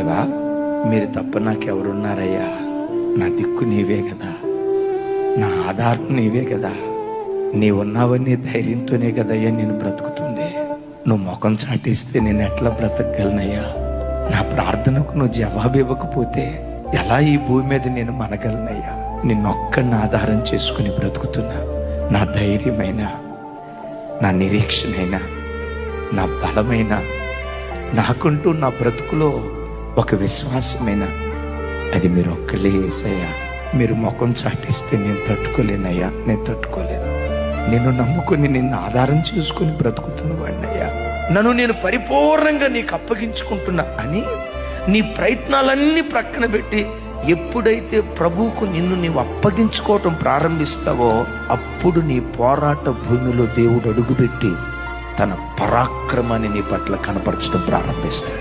దేవా, మీరు తప్ప నాకెవరున్నారయ్యా? నా దిక్కు నీవే కదా, నా ఆధారం నీవే కదా. నీవున్నావని ధైర్యంతోనే కదయ్యా నేను బ్రతుకుతుంది. నువ్వు ముఖం చాటిస్తే నేను ఎట్లా బ్రతకగలనయ్యా? నా ప్రార్థనకు నువ్వు జవాబు ఇవ్వకపోతే ఎలా ఈ భూమి మీద నేను మనగలనయ్యా? నిన్నొక్కడిని ఆధారం చేసుకుని బ్రతుకుతున్నా. నా ధైర్యమైన, నా నిరీక్షణైన, నా బలమైన, నాకుంటూ నా బ్రతుకులో ఒక విశ్వాసమైన అది మీరు ఒక్కళ్ళే యేసయ్యా. మీరు ముఖం చాటిస్తే నేను తట్టుకోలేనయ్యా, నేను తట్టుకోలేను. నేను నమ్ముకుని నిన్ను ఆధారం చేసుకుని బ్రతుకుతున్న వాడినయ్యా. నన్ను నేను పరిపూర్ణంగా నీకు అప్పగించుకుంటున్నా అని నీ ప్రయత్నాలన్నీ ప్రక్కన పెట్టి ఎప్పుడైతే ప్రభువుకు నిన్ను నీవు అప్పగించుకోవటం ప్రారంభిస్తావో అప్పుడు నీ పోరాట భూమిలో దేవుడు అడుగుపెట్టి తన పరాక్రమాన్ని నీ పట్ల కనపరచడం ప్రారంభిస్తాడు.